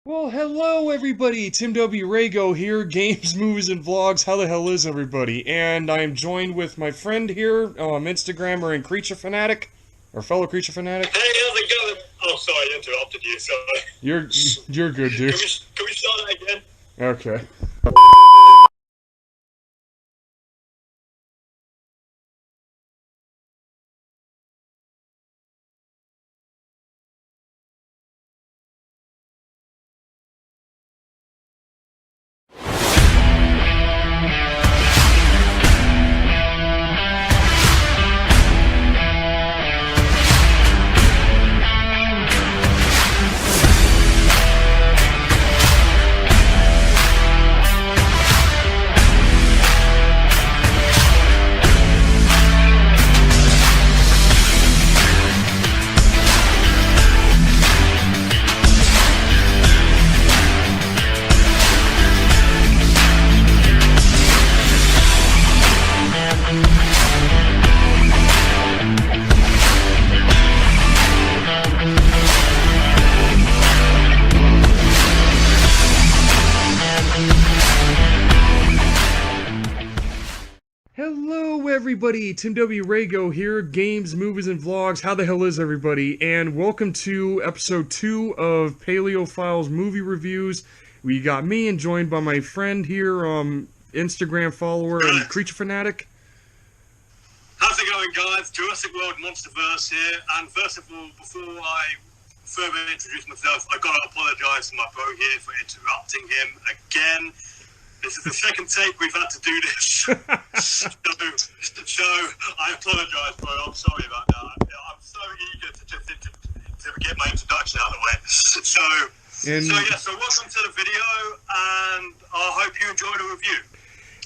Well, hello everybody. Tim W. Rago here, games, movies, and vlogs. How the hell is everybody? And I am joined with my friend here, Instagrammer and creature fanatic, or fellow creature fanatic. Hey, how's it going? Oh, sorry, I interrupted you. Sorry. You're good, dude. Can we start that again? Okay. Hello everybody, Tim W. Rago here, games, movies, and vlogs. How the hell is everybody? And welcome to episode 2 of Paleo Files movie reviews. We got me and joined by my friend here, Instagram follower and creature fanatic. How's it going, guys? Jurassic World Monsterverse here. And first of all, before I further introduce myself, I've got to apologise to my bro here for interrupting him again. This is the second take we've had to do this. so I apologise, bro. I'm sorry about that. I'm so eager to get my introduction out of the way. So welcome to the video, and I hope you enjoy the review.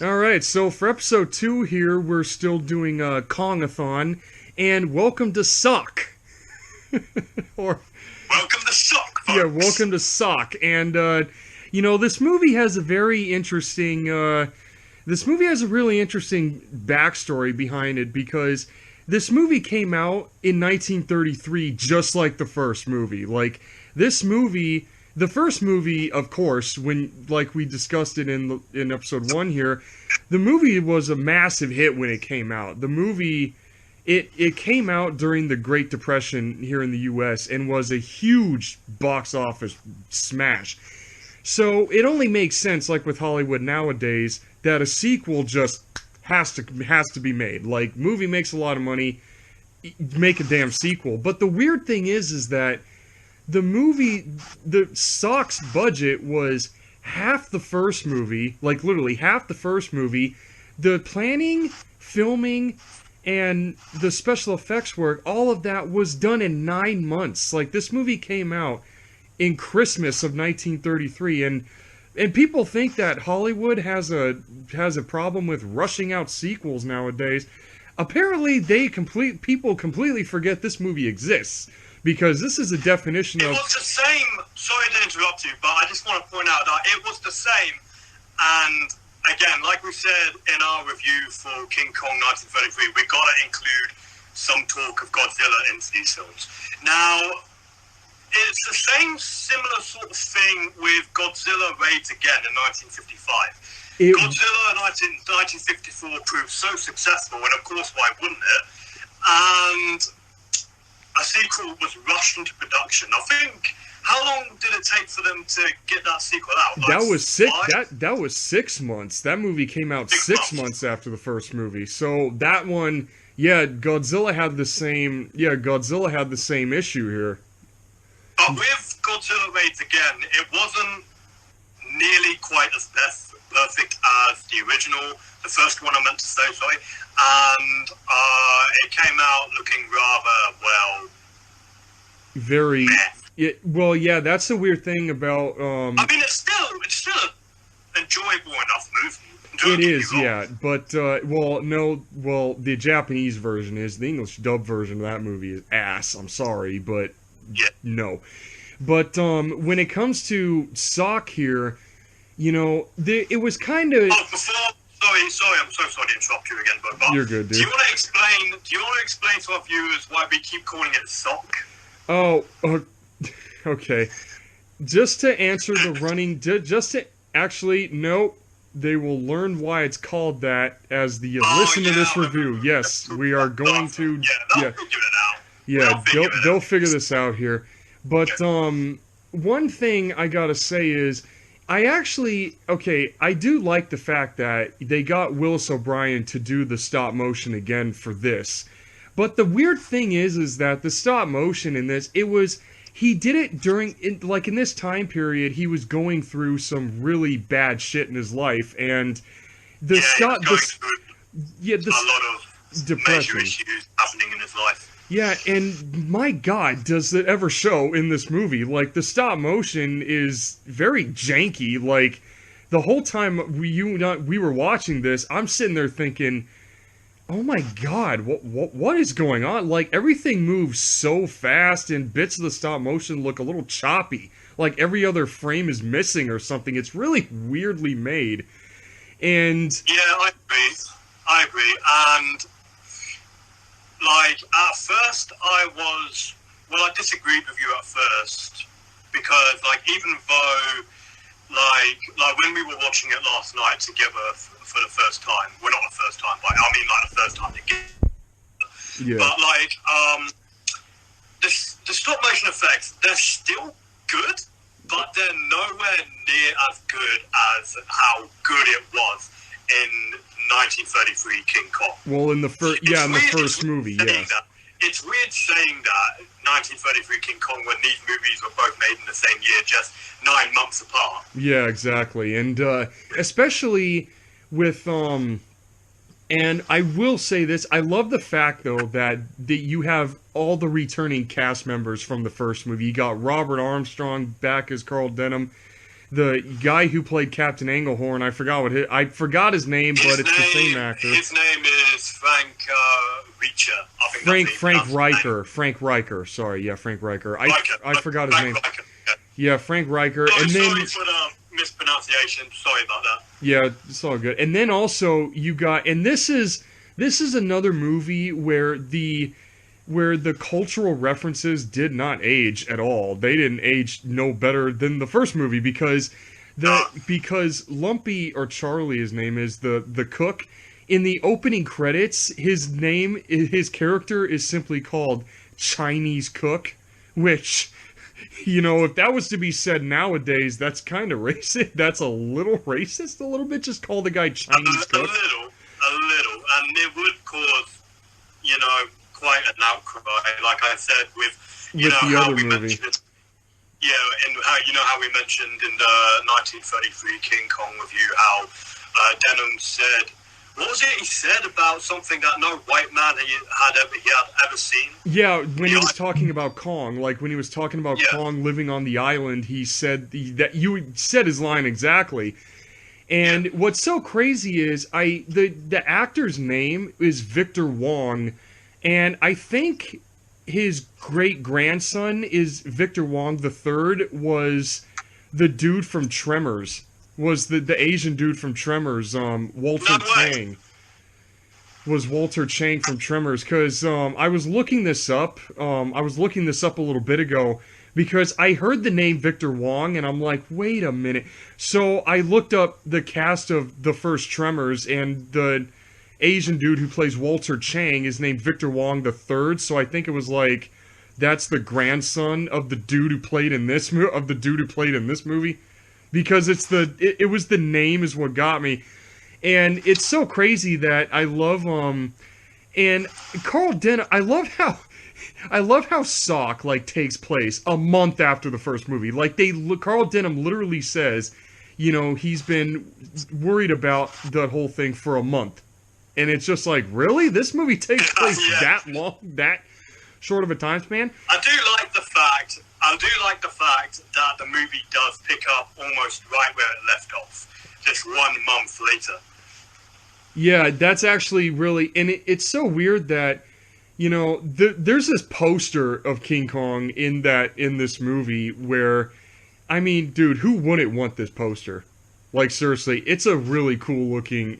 Alright, so for episode 2 here, we're still doing KONGATHON, and welcome to Sock. Welcome to Sock, folks. Yeah, welcome to Sock. And, you know, this movie has a very interesting, this movie has a really interesting backstory behind it, because this movie came out in 1933, just like the first movie. Like, this movie, the first movie, of course, like we discussed it in episode 1 here, the movie was a massive hit when it came out. The movie, it came out during the Great Depression here in the U.S. and was a huge box office smash. So it only makes sense, like with Hollywood nowadays, that a sequel just has to be made. Like, movie makes a lot of money, make a damn sequel. But the weird thing is that the movie, the Sock's budget was half the first movie, like literally half the first movie. The planning, filming, and the special effects work, all of that was done in 9 months. Like, this movie came out in Christmas of 1933, and people think that Hollywood has a problem with rushing out sequels nowadays. Apparently, people completely forget this movie exists, because this is a definition of... It was the same, sorry to interrupt you, but I just want to point out that it was the same, and again, like we said in our review for King Kong 1933, we got to include some talk of Godzilla into these films. Now, it's the same similar sort of thing with Godzilla Raids Again in 1955. Godzilla in 1954 proved so successful, and of course, why wouldn't it? And a sequel was rushed into production. I think, how long did it take for them to get that sequel out? Like that was six. That was 6 months. That movie came out 6 months after the first movie. So that one, yeah, Godzilla had the same. Yeah, Godzilla had the same issue here. But with Godzilla Raids Again, it wasn't nearly quite as perfect as the original, the first one I meant to say, sorry, and it came out looking rather, well, very... well, yeah, that's the weird thing about... I mean, it's still an enjoyable enough movie. It is, yeah, but, the Japanese version is. The English dub version of that movie is ass, I'm sorry, but... Yeah. No. But when it comes to Sock here, you know, it was kind of... Sorry, I'm so sorry to interrupt you again, but you're good, dude. Do you want to explain to our viewers why we keep calling it Sock? Oh, okay. just to answer the running, just to actually, no, they will learn why it's called that as the Oh listen to yeah, this review. Yes, we are going to, Yeah, yeah, they'll figure it out. yeah, Figure it they'll out. figure this out here. But one thing I gotta say is, I actually okay. I do like the fact that they got Willis O'Brien to do the stop motion again for this. But the weird thing is that the stop motion in this, it was he did it during like in this time period he was going through some really bad shit in his life, and the Yeah, he was stop going the through yeah the a lot of major depression. issues happening in his life. Yeah, and my God, does it ever show in this movie? Like the stop motion is very janky. Like the whole time we were watching this, I'm sitting there thinking, "Oh my God, what is going on?" Like everything moves so fast, and bits of the stop motion look a little choppy. Like every other frame is missing or something. It's really weirdly made, and Yeah, I agree. I agree. And like at first, I disagreed with you at first because like even though like when we were watching it last night together for the first time, well not the first time, but I mean like the first time together. yeah, But like the stop motion effects, they're still good, but they're nowhere near as good as how good it was in 1933 King Kong. well in the first It's in the weird- first it's movie, weird saying yes. that. It's weird saying that 1933 King Kong when these movies were both made in the same year, just 9 months apart. Yeah, exactly. And especially with and I will say this, I love the fact though that you have all the returning cast members from the first movie. You got Robert Armstrong back as Carl Denham. The guy who played Captain Englehorn, I forgot his name, but it's the same actor. His name is Frank Reacher. I think Frank that's his name. Riker. Frank Riker. Sorry, yeah, Frank Riker. Riker. I forgot his Frank name. Riker, yeah. Yeah, Frank Riker. Oh, And then sorry for the mispronunciation. Sorry about that. yeah, it's all good. And then also you got, and this is another movie where the cultural references did not age at all. They didn't age no better than the first movie because because Lumpy, or Charlie his name is, the cook, in the opening credits his character is simply called Chinese Cook, which, you know, if that was to be said nowadays, that's kind of racist. That's a little racist, a little bit. Just call the guy Chinese A Cook. little, and it would cause, you know, quite an outcry. Like I said, with With know the how other we movie. mentioned, yeah, and how we mentioned in the 1933 King Kong review how Denham said, what was it he said about something that no white man had ever seen? Yeah, when he was talking about Kong, like when he was talking about Yeah. Kong living on the island, he said that you said his line exactly. And what's so crazy is the actor's name is Victor Wong, and I think his great grandson is Victor Wong the Third, was the dude from Tremors, was the Asian dude from Tremors, Walter No way. Chang. Was Walter Chang from Tremors, because I was looking this up. I was looking this up a little bit ago because I heard the name Victor Wong and I'm like, wait a minute. So I looked up the cast of the first Tremors, and the Asian dude who plays Walter Chang is named Victor Wong the Third. So I think it was like that's the grandson of the dude who played in this movie, because it was the name is what got me. And it's so crazy that I love and Carl Denham, I love how Sock like takes place a month after the first movie. Like Carl Denham literally says, you know, he's been worried about the whole thing for a month. And it's just like, really? This movie takes place Yeah. that long, that short of a time span? I do like the fact that the movie does pick up almost right where it left off, just 1 month later. Yeah, that's actually really, and it's so weird that, you know, there's this poster of King Kong in this movie where, I mean, dude, who wouldn't want this poster? Like, seriously, it's a really cool looking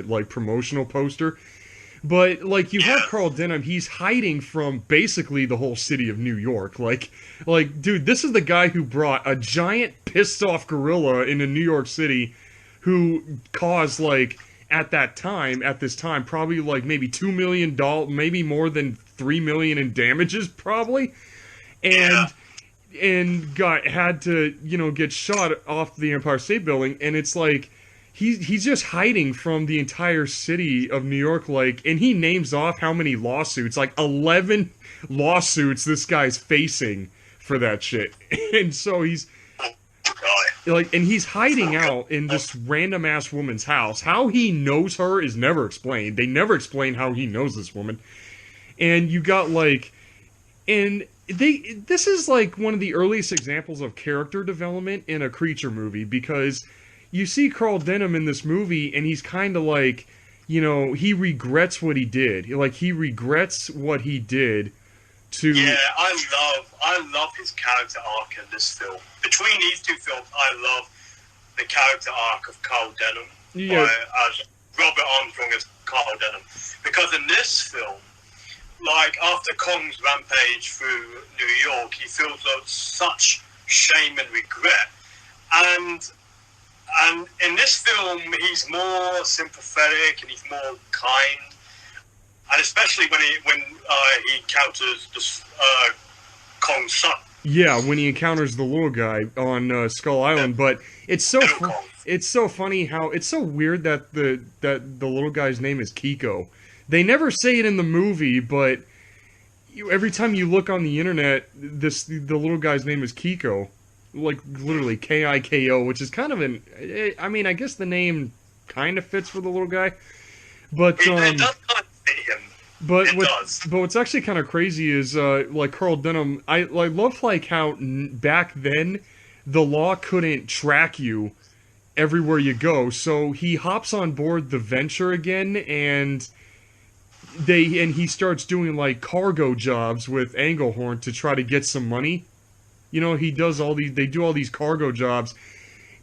like promotional poster. But like you have Yeah. Carl Denham, he's hiding from basically the whole city of New York. Like dude, this is the guy who brought a giant pissed off gorilla into New York City, who caused like at this time, probably like maybe $2 million, maybe more than 3 million in damages, probably, Yeah. and had to get shot off the Empire State Building, and it's like he's just hiding from the entire city of New York, like, and he names off how many lawsuits, like 11 lawsuits this guy's facing for that shit, and so he's Guy. like, and he's hiding out in this random ass woman's house. How he knows her is never explained. They never explain how he knows this woman, and you got like, and this is like one of the earliest examples of character development in a creature movie, because you see Carl Denham in this movie and he's kind of like, he regrets what he did. Like, he regrets what he did to... Yeah, I love his character arc in this film. Between these two films, I love the character arc of Carl Denham. Yeah. Robert Armstrong as Carl Denham. Because in this film, like, after Kong's rampage through New York, he feels such shame and regret. And in this film, he's more sympathetic and he's more kind. And especially when he encounters Kong's son. Yeah, when he encounters the little guy on Skull Island, but it's so funny how it's so weird that the little guy's name is Kiko. They never say it in the movie, but every time you look on the internet, the little guy's name is Kiko, like literally Kiko, which is kind of I mean, I guess the name kind of fits for the little guy, but it does kind of fit him. But what's actually kind of crazy is like Carl Denham. I love like how back then the law couldn't track you everywhere you go, so he hops on board the Venture again, and he starts doing like cargo jobs with Englehorn to try to get some money. He does they do all these cargo jobs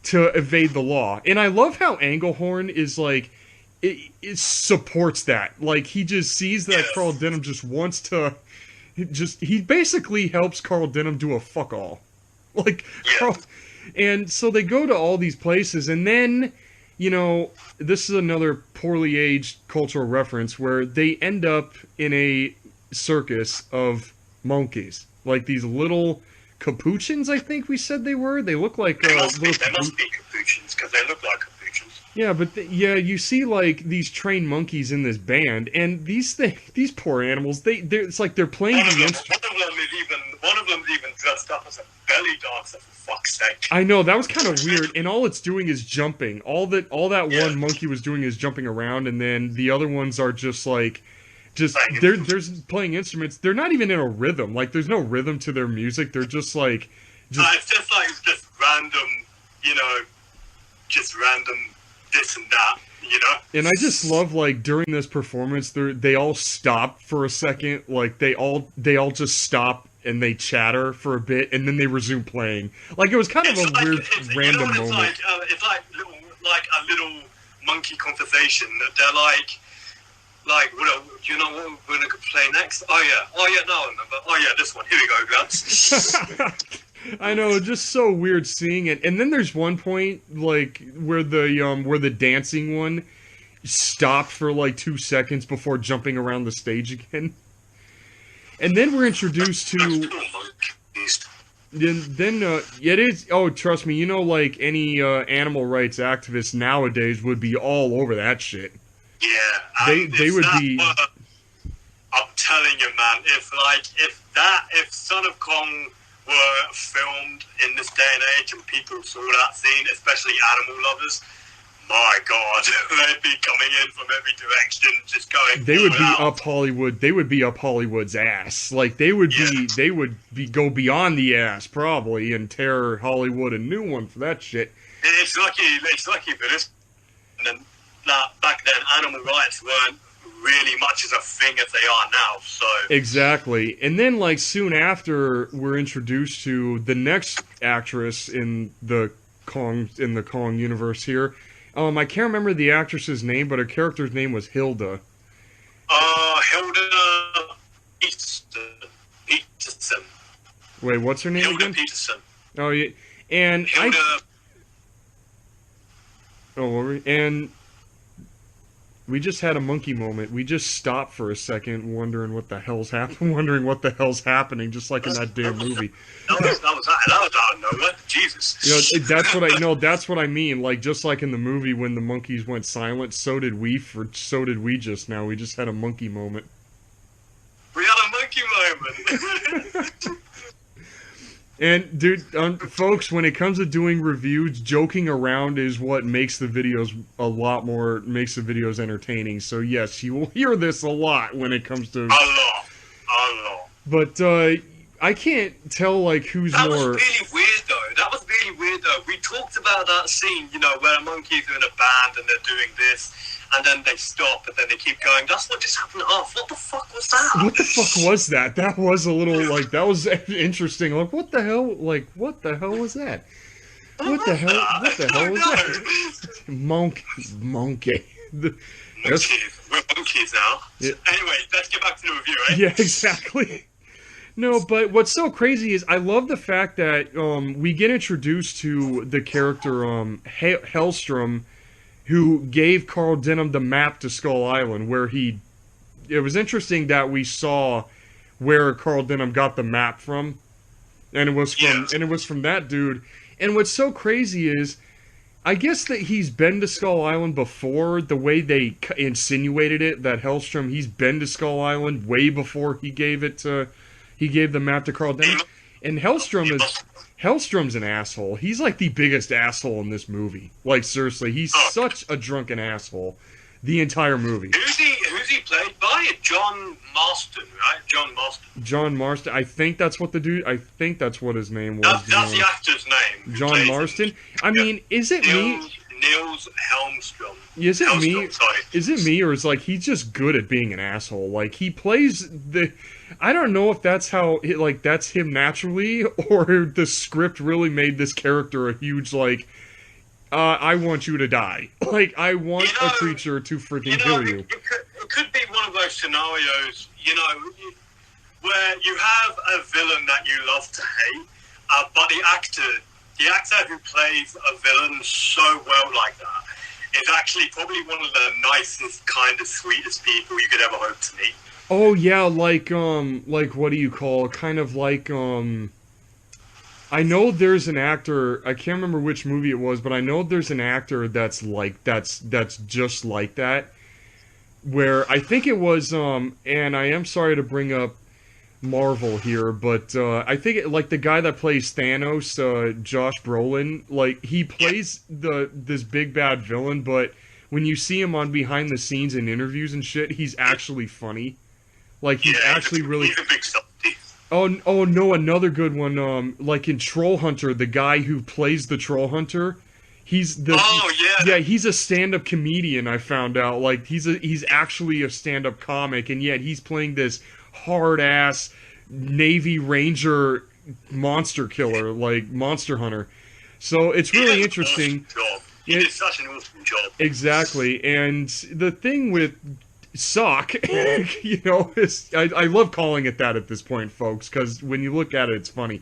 to evade the law, and I love how Englehorn is like. It supports that. Like, he just sees that Carl Denham just wants to... he basically helps Carl Denham do a fuck all. Like, and so they go to all these places, and then, this is another poorly aged cultural reference, where they end up in a circus of monkeys. Like, these little capuchins, I think we said they were? They look like... They must be capuchins, because they look like capuchins. Yeah, but you see like these trained monkeys in this band, and these poor animals, it's like they're playing the instrument. One of them is even dressed up as a belly dancer, for fuck's sake. I know, that was kind of weird, and all it's doing is jumping. All that one monkey was doing is jumping around, and then the other ones are just they're playing instruments. They're not even in a rhythm. Like, there's no rhythm to their music. They're just like it's just random, just random this and that, And I just love, like, during this performance, they all stop for a second. Like, they all just stop and they chatter for a bit, and then they resume playing. Like, it was kind of a weird, random moment. It's like a little monkey conversation. They're like, well, do you know what we're going to play next? Oh yeah, no, I remember. Oh yeah, this one. Here we go, lads. I know, just so weird seeing it. And then there's one point, like, where the dancing one stopped for like 2 seconds before jumping around the stage again. And then we're introduced to... Then it is... Oh, trust me, like, any animal rights activists nowadays would be all over that shit. Yeah. They would be... I'm telling you, man, if Son of Kong were filmed in this day and age and people saw that scene, especially animal lovers, my God, they'd be coming in from every direction, just going. They would be up Hollywood. They would be up Hollywood's ass. Like, they would go beyond the ass probably and tear Hollywood a new one for that shit. It's lucky for this. And back then, animal rights weren't really much as a thing as they are now. So exactly. And then, like, soon after, we're introduced to the next actress in the Kong universe here. I can't remember the actress's name, but her character's name was Hilda. Wait, what's her name Hilda again? Peterson. Oh, yeah. And Hilda. and we just had a monkey moment. We just stopped for a second, wondering what the hell's happening, just like in that damn movie. That was out of nowhere. Jesus. You know, that's what I mean. Like, just like in the movie when the monkeys went silent, so did we just now. We just had a monkey moment. We had a monkey moment. And dude, folks, when it comes to doing reviews, joking around is what makes the videos makes the videos entertaining. So yes, you will hear this a lot when it comes to a lot. But I can't tell like who's that more. That was really weird though. We talked about that scene, you know, where a monkeys are in a band and they're doing this, and then they stop, and then they keep going. That's what just happened off. What the fuck was that? What the fuck was that? That was a little like that was interesting. Like what the hell? Like what the hell was that? What the hell was that? Monkey. We're monkeys now. Yeah. Anyway, let's get back to the review, right? Yeah, exactly. No, but what's so crazy is I love the fact that we get introduced to the character Hellstrom, who gave Carl Denham the map to Skull Island, where it was interesting that we saw where Carl Denham got the map from, and it was from that dude. And what's so crazy is, I guess that he's been to Skull Island before. The way they insinuated it, that Hellstrom, he's been to Skull Island way before he gave the map to Carl Denham. And Hellstrom's an asshole. He's like the biggest asshole in this movie. Like seriously, he's such a drunken asshole. The entire movie. Who's he played by? John Marston, right? John Marston. I think that's what his name was. That's the actor's name. John Marston. I mean, is it me? Niels Helmstrom. Is it me, or is like he's just good at being an asshole? Like he plays the. I don't know if that's how that's him naturally, or the script really made this character a huge like. I want you to die. Like I want a creature to freaking kill you. It could be one of those scenarios, where you have a villain that you love to hate, but the actor who plays a villain so well like that is actually probably one of the nicest, kindest, sweetest people you could ever hope to meet. Oh yeah, like what do you call? Kind of like I know there's an actor, I can't remember which movie it was, but I know there's an actor that's just like that. Where I think it was and I am sorry to bring up Marvel here, but I think like the guy that plays Thanos, Josh Brolin, like he plays this big bad villain, but when you see him on behind the scenes in interviews and shit, he's actually funny. Like he's actually really. He's a big softy. Oh no, another good one. Like in Troll Hunter, the guy who plays the Troll Hunter, he's a stand-up comedian. I found out, like he's actually a stand-up comic, and yet he's playing this hard-ass Navy Ranger monster killer, like Monster Hunter. So it's really interesting. He did such an awesome job. Exactly, and the thing with Sock, is I love calling it that at this point, folks, because when you look at it, it's funny.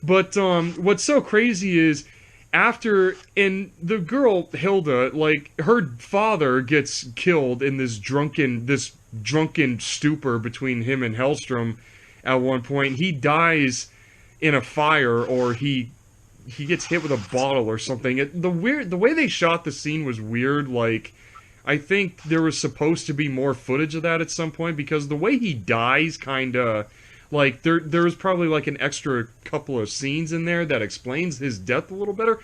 But what's so crazy is and the girl Hilda, like her father gets killed in this drunken stupor between him and Hellstrom. At one point, he dies in a fire, or he gets hit with a bottle or something. The way they shot the scene was weird. Like, I think there was supposed to be more footage of that at some point, because the way he dies kind of, like, there was probably, like, an extra couple of scenes in there that explains his death a little better.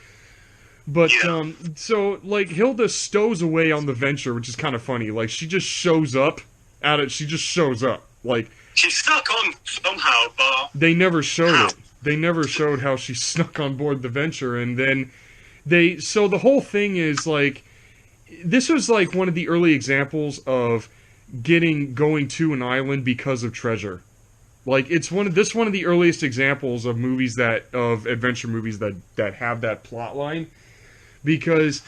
But, so, like, Hilda stows away on the venture, which is kind of funny. Like, she just shows up she just shows up. Like, she's stuck on somehow, but... They never showed it. They never showed how she snuck on board the venture, and then so the whole thing is, like, this was like one of the early examples of going to an island because of treasure. Like it's one of the earliest examples of adventure movies that have that plot line, because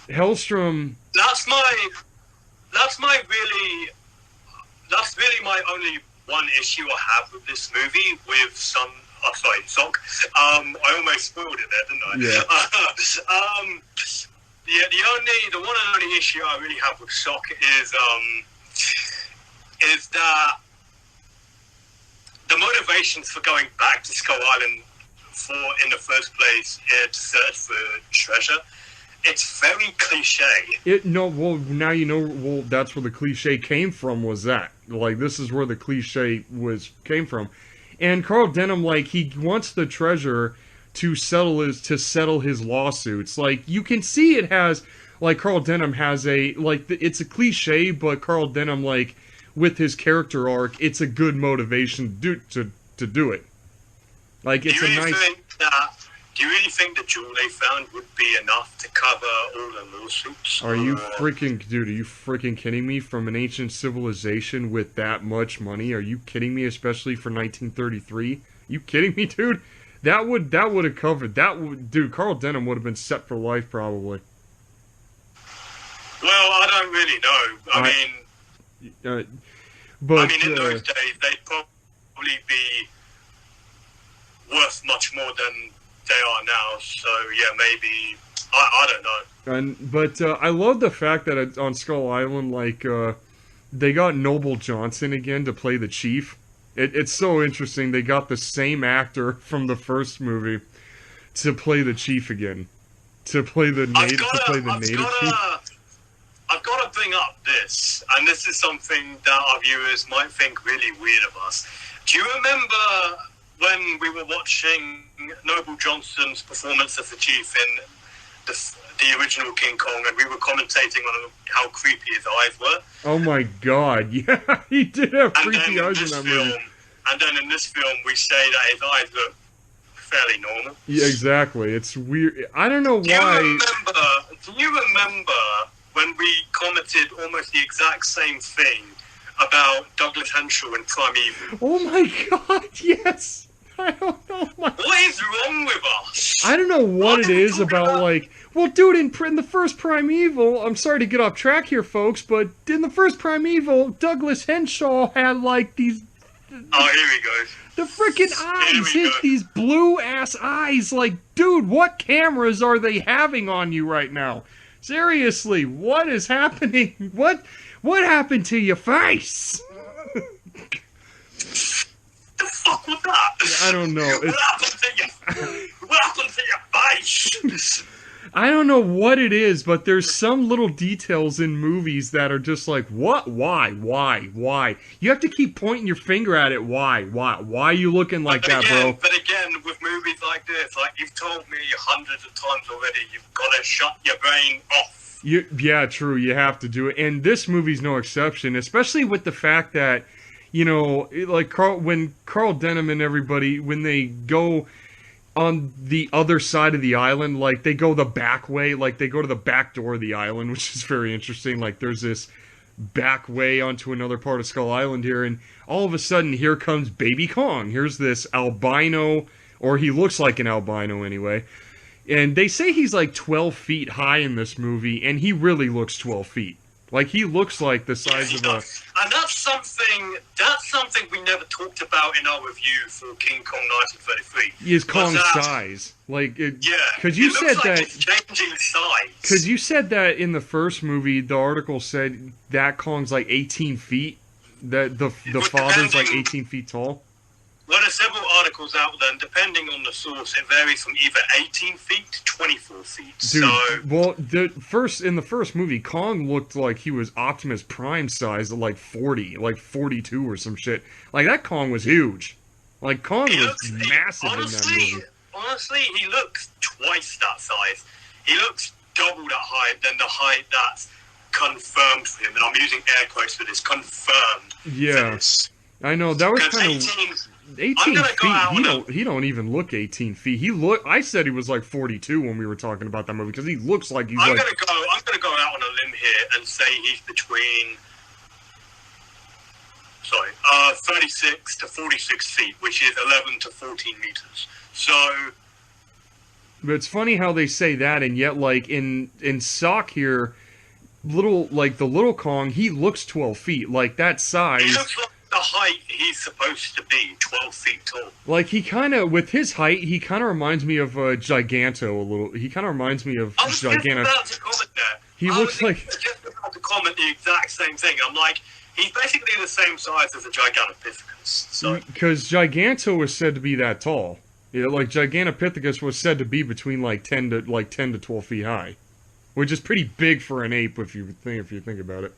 Hellstrom. That's really my only one issue I have with this movie, with some Oh, sorry, sock. I almost spoiled it there, didn't I? Yeah. Yeah, the one and only issue I really have with Sock is that the motivations for going back to Skull Island in the first place to search for treasure. It's very cliche. Now you know. Well, that's where the cliche came from. Was that like this is where the cliche came from, and Carl Denham he wants the treasure to settle his lawsuits. Like you can see it has Carl Denham has it's a cliche, but Carl Denham with his character arc, it's a good motivation to do it. Like it's a nice. Do you really think the jewel they found would be enough to cover all the lawsuits? Are you freaking kidding me? From an ancient civilization with that much money? Are you kidding me? Especially for 1933? You kidding me, dude? That would have covered dude. Carl Denham would have been set for life probably. Well, I don't really know. I mean, in those days they'd probably be worth much more than they are now, so yeah, maybe I don't know. But I love the fact that on Skull Island, they got Noble Johnson again to play the chief. It's so interesting. They got the same actor from the first movie to play the chief again, to play the native chief. I've got to bring up this, and this is something that our viewers might think really weird of us. Do you remember when we were watching Noble Johnson's performance as the chief in the original King Kong, and we were commentating on how creepy his eyes were? Oh my god, yeah, he did have creepy eyes in that movie. And then in this film, we say that his eyes look fairly normal. Yeah, exactly. It's weird. I don't know why. Do you remember when we commented almost the exact same thing about Douglas Henshaw in Primeval? Oh my god, yes! I don't know. What is wrong with us? I don't know what it is about, well, dude, in the first Primeval, I'm sorry to get off track here, folks, but in the first Primeval, Douglas Henshaw had, these... Oh, here he goes. The freaking eyes, these blue-ass eyes, dude, what cameras are they having on you right now? Seriously, what is happening? What happened to your face? The fuck was that? I don't know. What happened to your face? I don't know what it is, but there's some little details in movies that are just what? Why? You have to keep pointing your finger at it. Why are you looking like that, bro? But again, with movies like this, you've told me hundreds of times already, you've got to shut your brain off. Yeah, true. You have to do it. And this movie's no exception, especially with the fact that, when Carl Denham and everybody, when they go on the other side of the island, they go the back way, they go to the back door of the island, which is very interesting. There's this back way onto another part of Skull Island here, and all of a sudden, here comes Baby Kong. Here's this albino, or he looks like an albino anyway, and they say he's 12 feet high in this movie, and he really looks 12 feet. He looks like the size of a... And that's something we never talked about in our review for King Kong 1933. Is Kong's size. Yeah, because you said that... It's changing size. Because you said that in the first movie, the article said that Kong's 18 feet. That the father's 18 feet tall. Well, there's several articles out there, and depending on the source, it varies from either 18 feet to 24 feet. Dude, well, in the first movie, Kong looked like he was Optimus Prime size at 40, 42 or some shit. That Kong was huge. Kong was massive in that movie. Honestly, he looks twice that size. He looks double that height than the height that's confirmed for him, and I'm using air quotes for this, confirmed. Yeah, I know, that was kind of... 18 feet. He don't even look 18 feet. I said he was 42 when we were talking about that movie because he looks like he's I'm gonna go out on a limb here and say he's between 36 to 46 feet, which is 11 to 14 meters. So. But it's funny how they say that, and yet in Sock here, the little Kong, he looks 12 feet, that size. He looks like the height he's supposed to be? 12 feet tall. Like, he kind of, with his height, he kind of reminds me of Giganto a little. He kind of reminds me of I was just Giganto. about to comment there. He looks like... just about to comment the exact same thing. I'm like, he's basically the same size as a Gigantopithecus. So. Because Giganto was said to be that tall. Yeah, like, Gigantopithecus was said to be between, like, 10 to 12 feet high. Which is pretty big for an ape, if you think about it.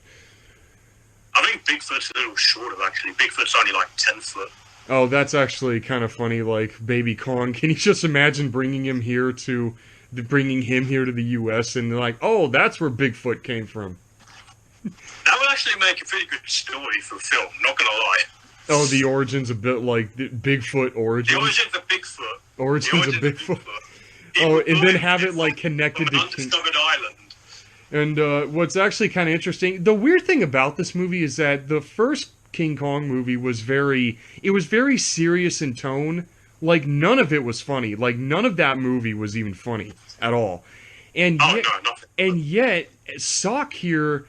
I think Bigfoot's a little shorter, actually. Bigfoot's only like 10 foot. Oh, that's actually kind of funny. Like, Baby Kong. Can you just imagine bringing him here to the U.S. and like, oh, that's where Bigfoot came from. That would actually make a pretty good story for film. Not gonna lie. Oh, the origins a bit like the Bigfoot origins. The origins of Bigfoot. Origins of Bigfoot. Oh, and then have it like connected to undiscovered island. And what's actually kind of interesting, the weird thing about this movie is that the first King Kong movie was very serious in tone. Like, none of it was funny. Like, none of that movie was even funny at all. And yet, Sock here,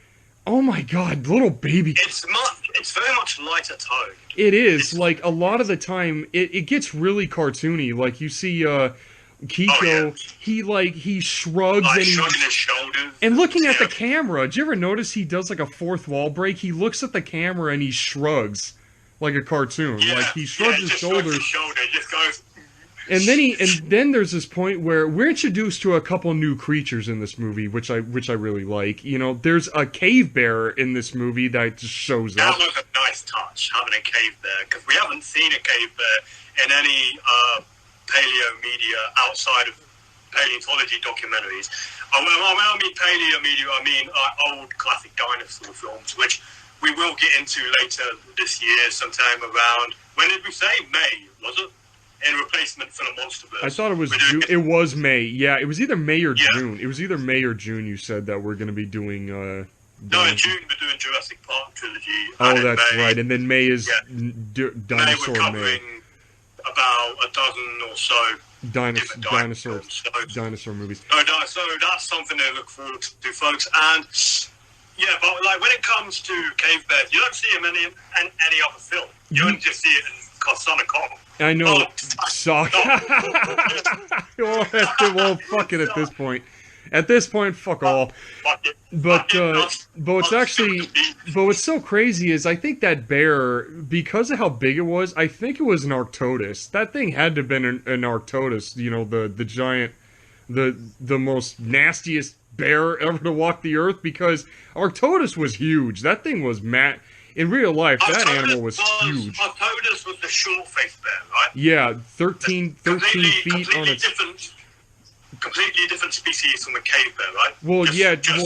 oh my god, little baby. It's very much lighter tone. It is. Like, a lot of the time, it gets really cartoony. Like, you see, Kiko, he shrugs like and shrugging his shoulders. And looking at the camera, did you ever notice he does like a fourth wall break? He looks at the camera and he shrugs like a cartoon. Yeah, like he shrugs his shoulders. Just goes. And then there's this point where we're introduced to a couple new creatures in this movie, which I really like. You know, there's a cave bear in this movie that just shows up. That was a nice touch, having a cave bear, because we haven't seen a cave bear in any paleo media outside of paleontology documentaries. When I mean paleo media, I mean old classic dinosaur films, which we will get into later this year, sometime around, when did we say? May, was it? In replacement for the Monsterverse. I thought it was June. It was May. Yeah, it was either May or June. It was either May or June. You said that we're going to be doing. No, in June we're doing Jurassic Park trilogy. Oh, that's May, right. And then May is May. Dinosaur We're covering about a dozen or so dinosaur movies. So that's something to look forward to, folks. And yeah, but like when it comes to cave bears, you don't see them in any other film. You don't just see it in Son of Kong. I know. Sock. Well, fuck it at this point. At this point, fuck all. But what's so crazy is I think that bear, because of how big it was, I think it was an Arctodus. That thing had to have been an Arctodus. You know, the giant, the most nastiest bear ever to walk the earth, because Arctodus was huge. That thing was in real life, that animal was huge. Arctodus was the short-faced bear, right? Yeah, 13 feet on its... Completely different species from a cave bear, right? Well,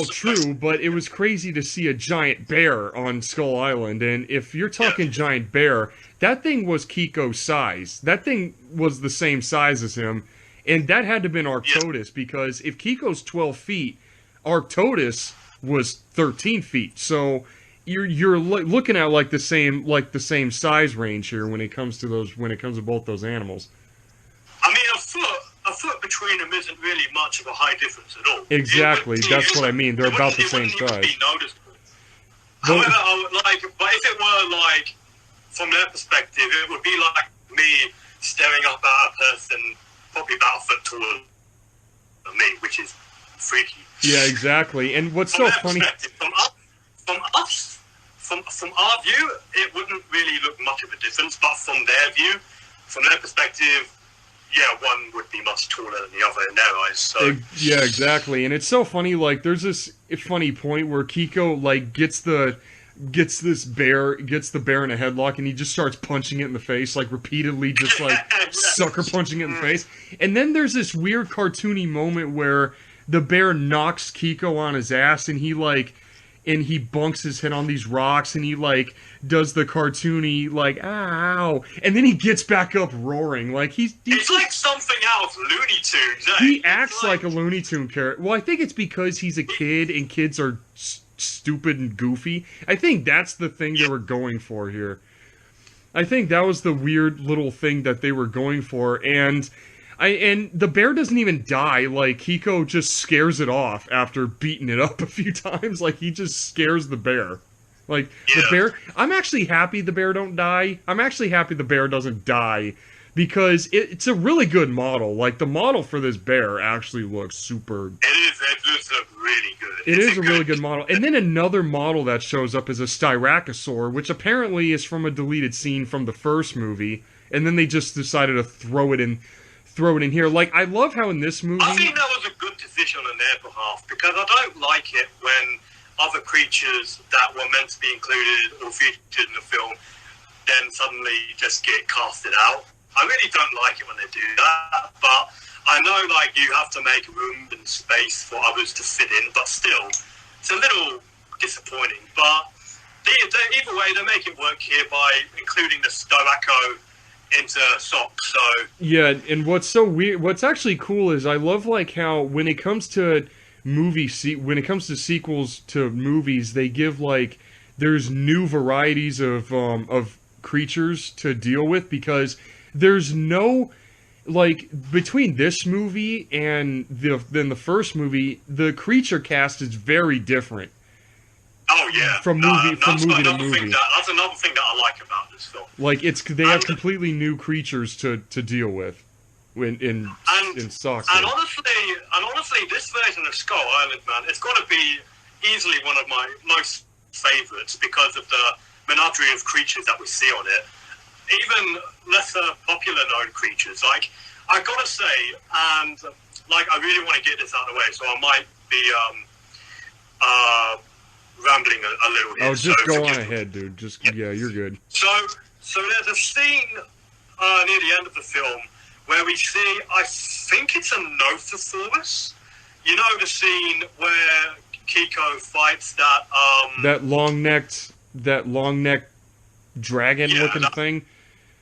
true, but it was crazy to see a giant bear on Skull Island, and if you're talking giant bear, that thing was Kiko's size. That thing was the same size as him, and that had to have been Arctodus, because if Kiko's 12 feet, Arctodus was 13 feet, so... You're looking at like the same size range here when it comes to both those animals. I mean, a foot between them isn't really much of a high difference at all. Exactly, that's what I mean. They're about the same size. Be noticeable. However, but if it were like from their perspective, it would be like me staring up at a person probably about a foot taller than me, which is freaky. Yeah, exactly. And what's so funny? From our view, it wouldn't really look much of a difference, but from their view, from their perspective, yeah, one would be much taller than the other in their eyes. So. Yeah, exactly. And it's so funny, like, there's this funny point where Kiko, like, gets the bear in a headlock, and he just starts punching it in the face, like, repeatedly, just, like, sucker punching it in the face. And then there's this weird cartoony moment where the bear knocks Kiko on his ass, and he bunks his head on these rocks, and he, like, does the cartoony, like, ow, and then he gets back up roaring, like, it's like something else, Looney Tunes, eh? He acts like a Looney Tune character. Well, I think it's because he's a kid, and kids are stupid and goofy. I think that's the thing they were going for here. I think that was the weird little thing that they were going for, and the bear doesn't even die. Like, Kiko just scares it off after beating it up a few times. Like, he just scares the bear. Like, the bear... I'm actually happy the bear don't die. I'm actually happy the bear doesn't die. Because it's a really good model. Like, the model for this bear actually looks super... It looks really good. It is a really good model. And then another model that shows up is a Styracosaur, which apparently is from a deleted scene from the first movie. And then they just decided to throw it in here. Like, I love how in this movie... I think that was a good decision on their behalf, because I don't like it when other creatures that were meant to be included or featured in the film then suddenly just get casted out. I really don't like it when they do that, but I know, like, you have to make room and space for others to fit in, but still, it's a little disappointing. But either way, they make it work here by including the Styraco into socks. So yeah, and what's so weird, what's actually cool is I love like how when it comes to when it comes to sequels to movies, they give like there's new varieties of creatures to deal with, because there's no, like, between this movie and the first movie, the creature cast is very different. Oh yeah, from movie to movie. That's another thing that I like about this film. Like they have completely new creatures to deal with in Socks. And honestly, this version of Skull Island, man, it's got to be easily one of my most favorites because of the menagerie of creatures that we see on it. Even lesser popular known creatures, like I gotta say, and like I really want to get this out of the way, so I might be rambling a little here. Oh, just go on ahead, dude. Just yeah, you're good. So there's a scene near the end of the film where we see, I think it's a Nothosaurus. You know the scene where Kiko fights that long necked dragon-looking thing.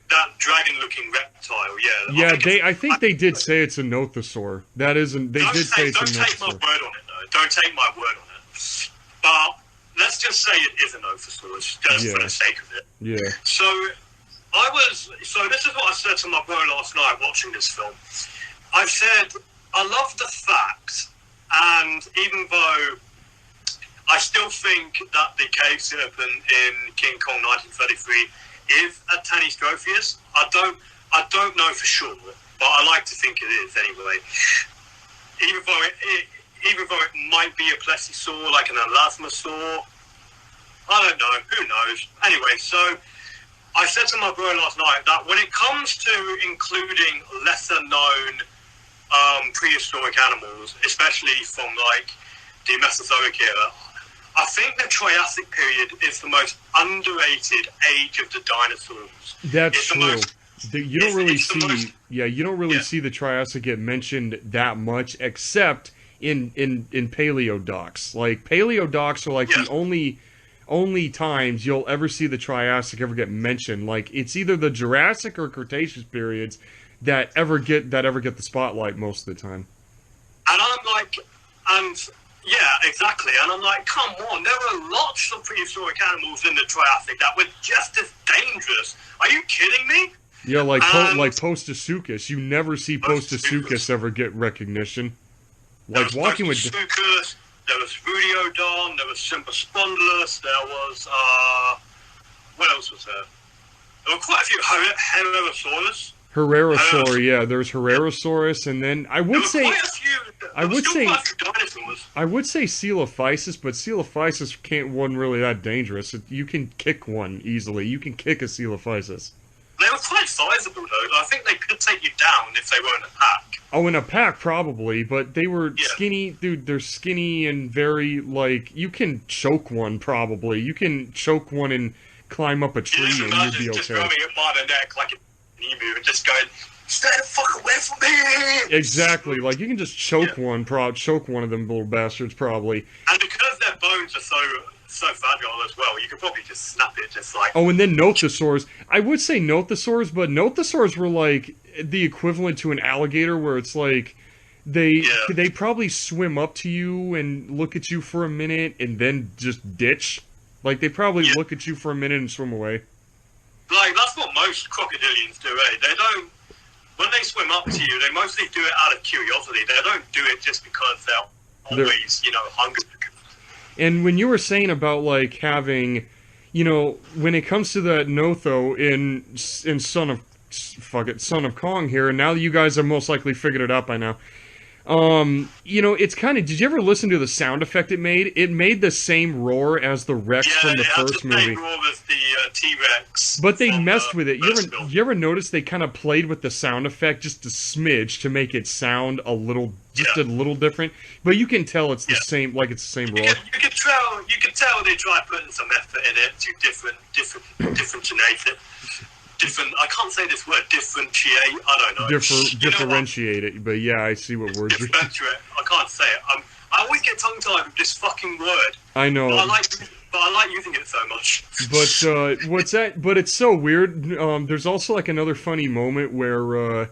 That dragon-looking reptile, yeah. Yeah, I think they did say it's a Nothosaur. That isn't. They did say it's a Nothosaur. Don't take my word on it, though. Don't take my word on it. But let's just say it is a Nothosaurus, just for the sake of it. Yeah. So this is what I said to my bro last night watching this film. I said I love the fact, and even though I still think that the cave serpent in King Kong 1933 is a Tanistropheus. I don't know for sure, but I like to think it is anyway. Even though it might be a plesiosaur, like an elasmosaur, I don't know. Who knows? Anyway, so I said to my bro last night that when it comes to including lesser known prehistoric animals, especially from like the Mesozoic era, I think the Triassic period is the most underrated age of the dinosaurs. That's true. You don't really see the Triassic get mentioned that much, except in Paleodocs. Like Paleodocs are like the only times you'll ever see the Triassic ever get mentioned. Like it's either the Jurassic or Cretaceous periods that ever get the spotlight most of the time. And I'm like, yeah, exactly. And I'm like, come on, there were lots of prehistoric animals in the Triassic that were just as dangerous. Are you kidding me? Yeah, like Postosuchus. You never see Postosuchus ever get recognition. Like walking with Postosuchus, there was Rudiodon, there was Sympospondylus, there was what else was there? There were quite a few. Herrerasaurus. Herrerasaur, yeah. There's Herrerasaurus, and then I would say Coelophysis, but Coelophysis wasn't really that dangerous. You can kick one easily. You can kick a Coelophysis. They were quite sizable, though. I think they could take you down if they were in a pack. Oh, in a pack, probably, but they were skinny. Dude, they're skinny and very, like, you can choke one, probably. You can choke one and climb up a tree and you'd be okay. Just grabbing it by the neck like an emu and just going, stay the fuck away from me! Exactly, like, you can just choke one of them little bastards, probably. And because their bones are so fragile as well, you could probably just snap it, just like... Oh, and then Nothosaurs. I would say Nothosaurs, but Nothosaurs were like the equivalent to an alligator, where it's like they probably swim up to you and look at you for a minute and then just ditch. Like they probably look at you for a minute and swim away. Like that's what most crocodilians do, eh? They don't. When they swim up to you, they mostly do it out of curiosity. They don't do it just because they're always, hungry. And when you were saying about like having you know, when it comes to the Notho in Son of Kong here, and now you guys have most likely figured it out by now. You know, it's kind of. Did you ever listen to the sound effect it made? It made the same roar as the Rex from the first movie. Yeah, it had the same roar as the T-Rex. But they messed with it. You ever notice they kind of played with the sound effect just a smidge to make it sound a little, a little different? But you can tell it's the same, like it's the same roar. You can tell they tried putting some effort in it to differentiate it. I can't say this word, differentiate, I don't know. Differentiate it, but yeah, I see what words you're... Differentiate, I can't say it. I always get tongue-tied with this fucking word. I know. But I like using it so much. But, what's that? But it's so weird. There's also, like, another funny moment where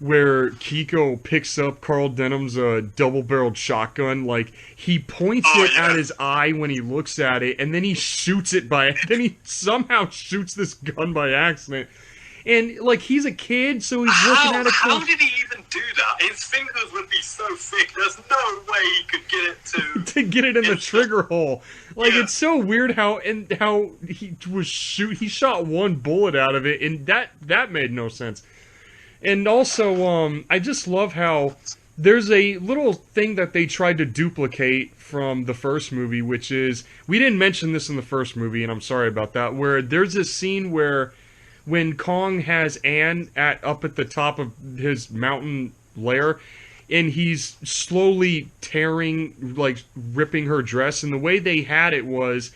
Kiko picks up Carl Denham's double-barreled shotgun. Like, he points it at his eye when he looks at it, and then he shoots it then he somehow shoots this gun by accident. And, like, he's a kid, so he's looking at it. How did he even do that? His fingers would be so thick, there's no way he could get it to get it in the trigger hole. Like, it's so weird how he shot one bullet out of it, and that made no sense. And also, I just love how there's a little thing that they tried to duplicate from the first movie, which is, we didn't mention this in the first movie, and I'm sorry about that, where there's a scene where when Kong has Anne up at the top of his mountain lair, and he's slowly tearing, like, ripping her dress, and the way they had it was,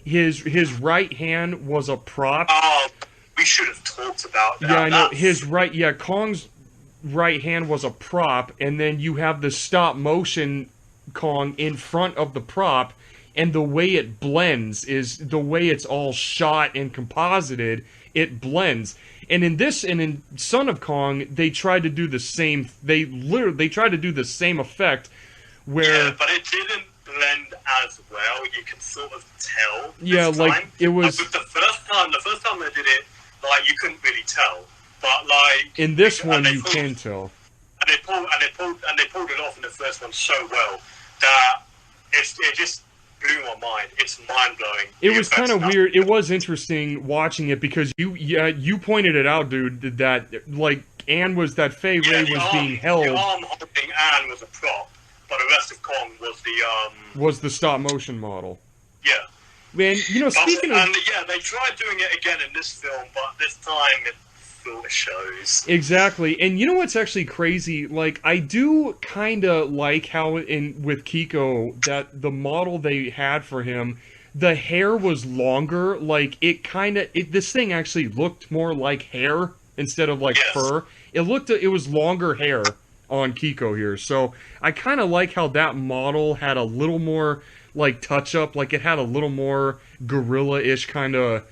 his right hand was a prop. Oh, we should have talked about that. Yeah, I know. Kong's right hand was a prop, and then you have the stop motion Kong in front of the prop, and the way it blends is the way it's all shot and composited. It blends, and in Son of Kong, they tried to do the same. They tried to do the same effect, where but it didn't blend as well. You can sort of tell. It was like, the first time they did it, like, you couldn't really tell. But like in this one, you can tell. And they pulled it off in the first one so well that it just blew my mind. It's mind-blowing. It was kind of weird. It was interesting watching it because you pointed it out, dude, that, like, Anne was, that Fey Ray was being held. The arm holding Anne was a prop, but the rest of Kong was the stop-motion model. Yeah. Man, you know, speaking of... And, they tried doing it again in this film, but this time it sort of shows. Exactly. And you know what's actually crazy? Like, I do kind of like how with Kiko, that the model they had for him, the hair was longer. Like, this thing actually looked more like hair instead of, like, fur. It was longer hair on Kiko here. So, I kind of like how that model had a little more, like, touch-up. Like, it had a little more gorilla-ish kind of...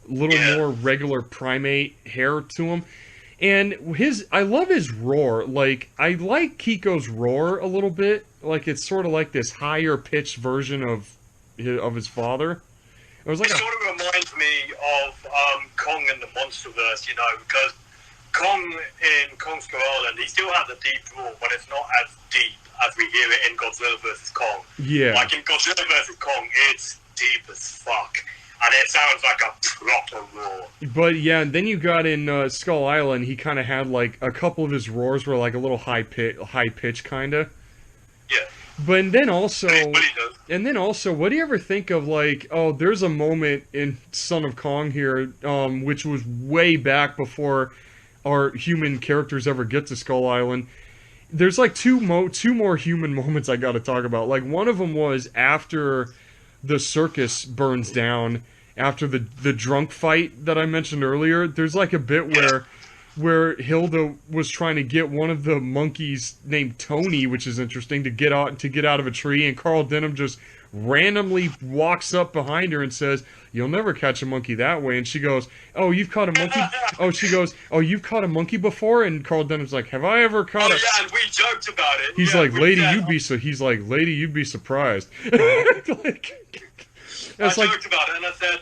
more regular primate hair to him. And I love his roar. Like, I like Kiko's roar a little bit. Like, it's sort of like this higher pitched version of his father. It sort of reminds me of Kong in the Monsterverse, you know, because Kong in Kong Skull Island, he still has a deep roar, but it's not as deep as we hear it in Godzilla vs. Kong. Yeah. Like in Godzilla vs. Kong, it's deep as fuck. And it sounds like a proper roar. But yeah, and then you got in Skull Island, he kind of had, like, a couple of his roars were, like, a little high pitch, kind of. Yeah. But then also... But he does. And then also, what do you ever think of, like, there's a moment in Son of Kong here, which was way back before our human characters ever get to Skull Island. There's, like, two more human moments I gotta talk about. Like, one of them was after... the circus burns down after the drunk fight that I mentioned earlier. There's like a bit where Hilda was trying to get one of the monkeys named Tony, which is interesting, to get out of a tree, and Carl Denham just randomly walks up behind her and says, "You'll never catch a monkey that way." And she goes, "Oh, you've caught a monkey?" She goes, "Oh, you've caught a monkey before?" And Carl Denham's like, "Have I ever caught a..." Yeah, and we joked about it. He's like, "Lady, you'd be surprised." Like, I joked about it, and I said,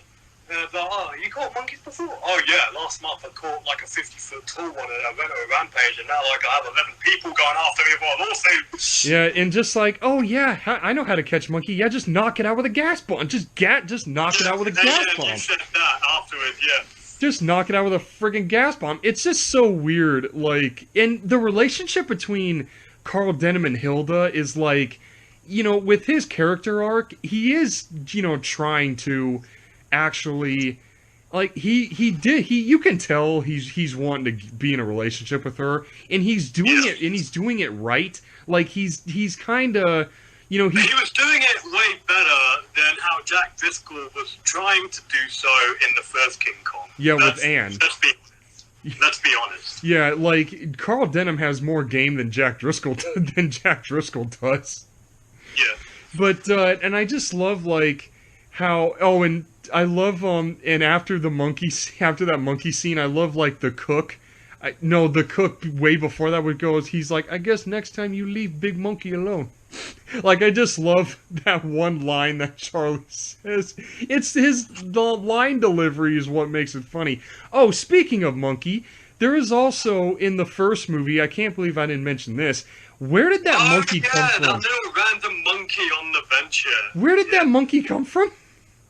oh, you caught monkeys before? Oh yeah, last month I caught like a 50-foot tall one and I went on a rampage, and now like I have 11 people going after me for a lawsuit. Yeah, and just like, oh yeah, I know how to catch monkey. Yeah, just knock it out with a gas bomb. Just knock it out with a gas bomb. You said that afterwards, yeah. Just knock it out with a friggin' gas bomb. It's just so weird, like, and the relationship between Carl Denham and Hilda is like, you know, with his character arc, he is, you know, trying to actually, like, you can tell he's wanting to be in a relationship with her, and he's doing it, and he's doing it right. Like, he's kind of, you know, he was doing it way better than how Jack Driscoll was trying to do so in the first King Kong. Yeah, with Anne. Let's be honest. Yeah, like, Carl Denham has more game than Jack Driscoll does. Yeah. But, and I just love, like, how, oh, and I love, and after that monkey scene, I love, like, the cook. The cook, way before that would go, he's like, I guess next time you leave Big Monkey alone. Like, I just love that one line that Charlie says. The line delivery is what makes it funny. Oh, speaking of monkey, there is also, in the first movie, I can't believe I didn't mention this, where did that monkey come from? That little random monkey on the bench here. Where did that monkey come from?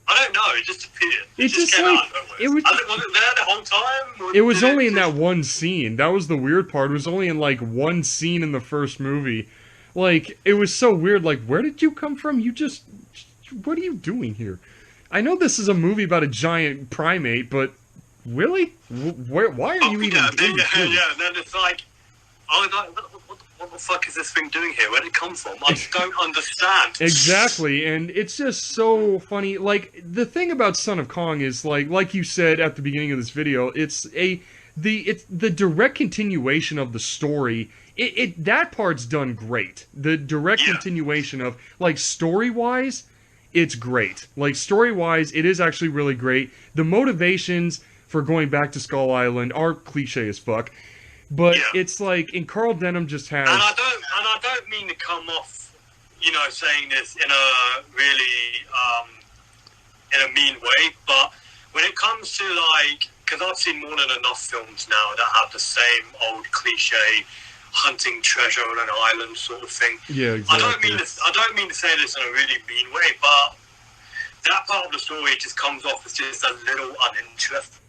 I don't know, it just appeared. It just came out. Was it there the whole time? It was only in that one scene. That was the weird part. It was only in, like, one scene in the first movie. Like, it was so weird. Like, where did you come from? What are you doing here? I know this is a movie about a giant primate, but really? Why are you even doing this? Yeah, and then it's like, what the fuck is this thing doing here? Where did it come from? I don't understand. Exactly, and it's just so funny. Like, the thing about Son of Kong is, like you said at the beginning of this video, it's the direct continuation of the story. That part's done great. The direct continuation of, like, story-wise, it's great. Like, story-wise, it is actually really great. The motivations for going back to Skull Island are cliche as fuck. But it's like, and Carl Denham just has... And I don't mean to come off, you know, saying this in a really, in a mean way, but when it comes to, like, because I've seen more than enough films now that have the same old cliche hunting treasure on an island sort of thing. Yeah, exactly. I don't mean to say this in a really mean way, but that part of the story just comes off as just a little uninteresting,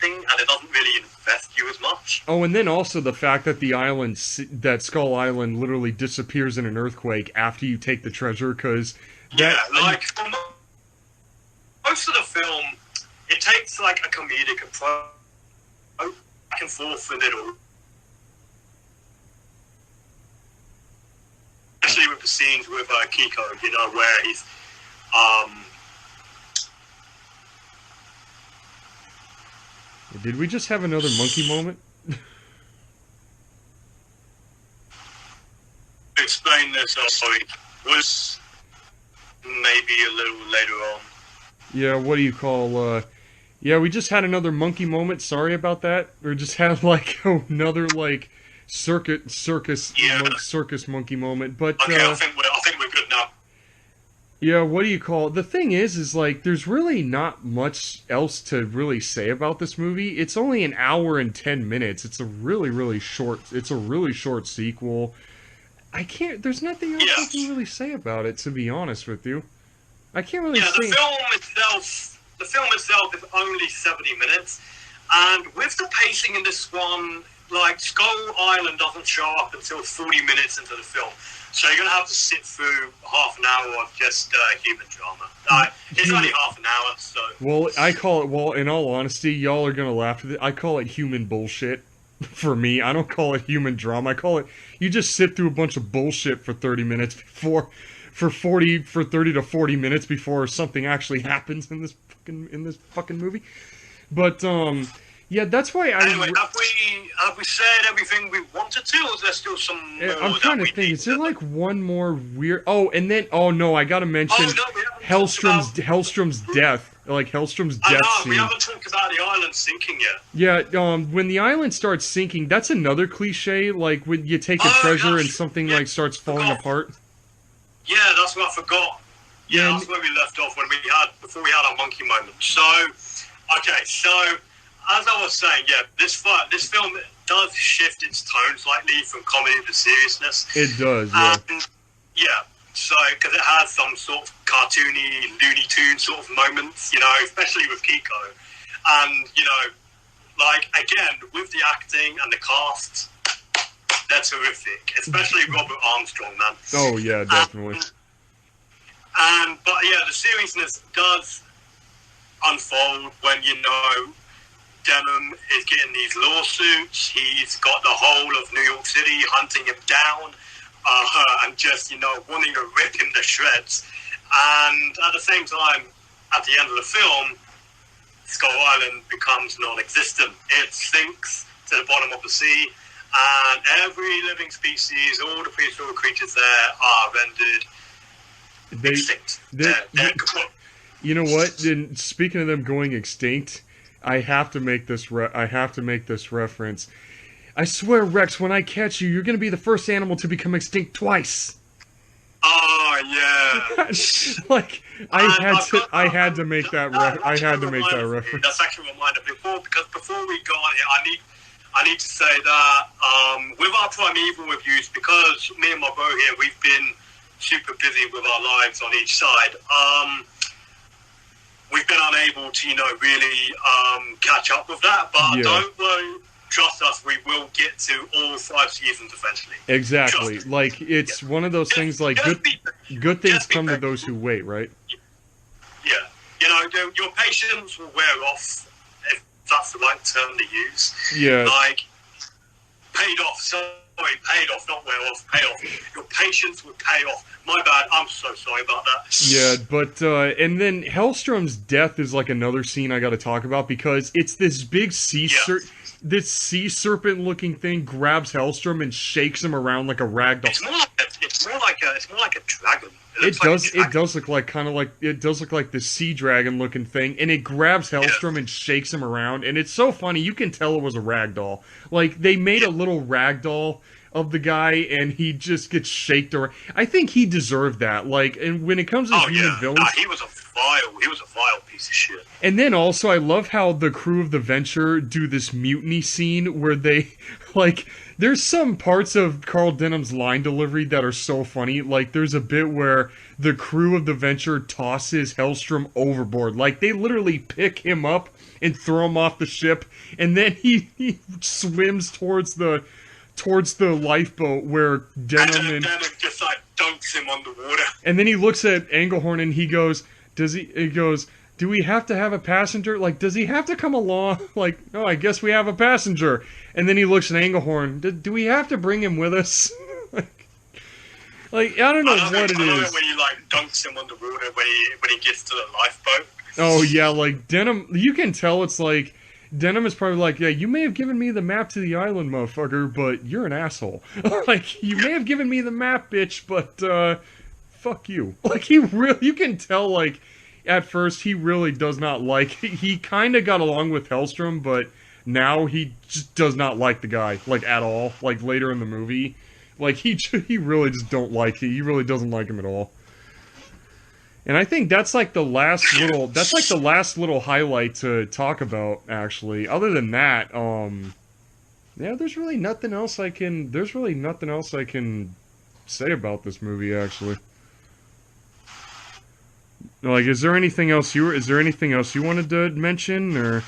and it doesn't really invest you as much. Oh, and then also the fact that that Skull Island literally disappears in an earthquake after you take the treasure, because like, for most of the film, it takes, like, a comedic approach back and forth with it all. Especially with the scenes with Kiko, you know, where he's Did we just have another monkey moment? Explain this, was maybe a little later on. Yeah, what do you call, yeah, we just had another monkey moment, sorry about that. We just had, like, another, like, circus monkey moment, but... Okay, I think we're good now. Yeah, what do you call it? The thing is, like, there's really not much else to really say about this movie. It's only an hour and 10 minutes. It's a really short sequel. There's nothing else I can really say about it, to be honest with you. I can't really say... The film itself is only 70 minutes, and with the pacing in this one, like, Skull Island doesn't show up until 40 minutes into the film. So you're going to have to sit through half an hour of just human drama. It's only half an hour, so... Well, in all honesty, y'all are going to laugh at it. I call it human bullshit for me. I don't call it human drama. I call it, you just sit through a bunch of bullshit for 30 minutes for 30 to 40 minutes before something actually happens in this fucking movie. But, yeah, that's why Anyway, have we said everything we wanted to, or is there still some more? I'm trying to think. Is there, like, one more weird... Oh, and then... Oh, no, I gotta mention Hellstrom's death. Like, Hellstrom's death scene. We haven't talked about the island sinking yet. Yeah, when the island starts sinking, that's another cliche. Like, when you take a treasure and something, like, starts falling apart. Yeah, that's what I forgot. Yeah, that's where we left off before we had our monkey moment. So, okay, so as I was saying, yeah, this film does shift its tone slightly from comedy to seriousness. It does, yeah. And, yeah, so because it has some sort of cartoony, Looney Tunes sort of moments, you know, especially with Kiko, and you know, like again with the acting and the cast, they're terrific, especially Robert Armstrong, man. Oh yeah, definitely. But yeah, the seriousness does unfold when, you know, Denham is getting these lawsuits. He's got the whole of New York City hunting him down, and just, you know, wanting to rip him to shreds. And at the same time, at the end of the film, Skull Island becomes non-existent. It sinks to the bottom of the sea, and every living species, all the prehistoric creatures there are rendered extinct. You know what? And speaking of them going extinct, I have to make this reference. I swear, Rex, when I catch you, you're going to be the first animal to become extinct twice. Oh yeah. Like I had to make that reference. That's actually a reminder before we go on here, I need to say that with our Primeval reviews, because me and my bro here, we've been super busy with our lives on each side. We've been unable to, you know, really catch up with that. But yeah. Don't worry, trust us, we will get to all 5 seasons eventually. Exactly. Like it's one of those things. Like good things come to those who wait, right? Yeah. You know, your patience will wear off, if that's the right term to use. Yeah. Like paid off. Sorry, paid off, not wear off, pay off. Your patience will pay off. My bad, I'm so sorry about that. Yeah, but, and then Hellstrom's death is like another scene I gotta talk about, because it's this big sea serpent looking thing grabs Hellstrom and shakes him around like a ragdoll. It's more like a dragon. It does look like the sea dragon looking thing, and it grabs Hellstrom and shakes him around, and it's so funny. You can tell it was a ragdoll. Like they made a little ragdoll of the guy, and he just gets shaked around. I think he deserved that. Like, and when it comes to human villains, he was a vile piece of shit. And then also, I love how the crew of the Venture do this mutiny scene where they like. There's some parts of Carl Denham's line delivery that are so funny. Like, there's a bit where the crew of the Venture tosses Hellstrom overboard. Like, they literally pick him up and throw him off the ship, and then he swims towards the lifeboat where Denham and Denham just like dunks him underwater. And then he looks at Englehorn and he goes, do we have to have a passenger? Like, does he have to come along? Like, oh, I guess we have a passenger. And then he looks at Englehorn. Do we have to bring him with us? like, I don't know what it is. I when he like dunks him underwater when he gets to the lifeboat. Oh yeah, like Denham. You can tell it's like Denham is probably like, yeah, you may have given me the map to the island, motherfucker, but you're an asshole. Like, you may have given me the map, bitch, but fuck you. Like, you can tell, like, at first he really does not like. He kind of got along with Hellstrom, but now he just does not like the guy, like, at all. Like, later in the movie, like, he really just don't like it. He really doesn't like him at all. And I think that's like the last little highlight to talk about, actually. Other than that, yeah, there's really nothing else I can say about this movie, actually. Like, is there anything else you wanted to mention, or?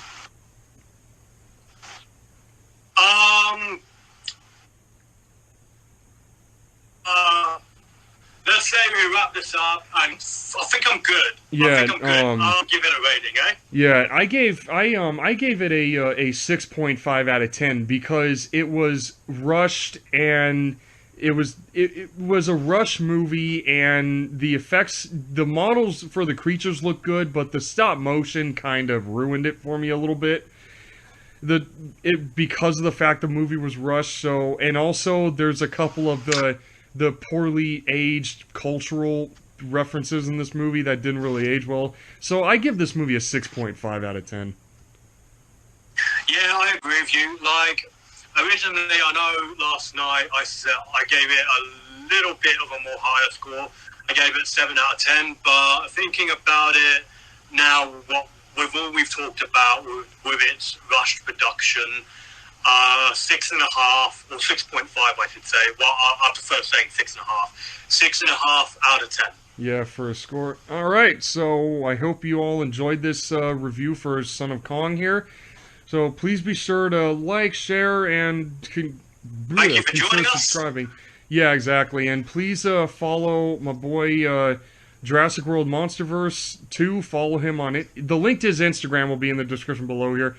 Let's say we wrap this up. I think I'm good. Yeah, I'll give it a rating, eh? Yeah, I gave it a 6.5 out of 10 because it was rushed, and it was a rush movie, and the effects, the models for the creatures look good, but the stop motion kind of ruined it for me a little bit. Because of the fact the movie was rushed. So, and also there's a couple of the poorly aged cultural references in this movie that didn't really age well. So I give this movie a 6.5 out of 10. Yeah, I agree with you. Like, originally, I know last night I gave it a little bit of a more higher score. I gave it a 7 out of 10. But thinking about it now, with all we've talked about with its rushed production, 6.5 or 6.5, I should say. Well, I prefer saying 6.5. 6.5 out of 10. Yeah, for a score. All right, so I hope you all enjoyed this review for Son of Kong here. So please be sure to like, share, and Thank you for joining us. Subscribing. Yeah, exactly. And please follow my boy Jurassic World Monsterverse 2. Follow him on it. The link to his Instagram will be in the description below here.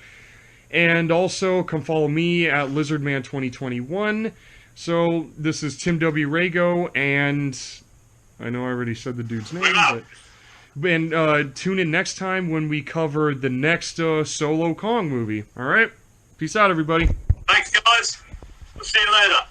And also, come follow me at LizardMan2021. So, this is Tim W. Rago, and I know I already said the dude's name, but tune in next time when we cover the next Solo Kong movie. Alright? Peace out, everybody. Thanks, guys. We'll see you later.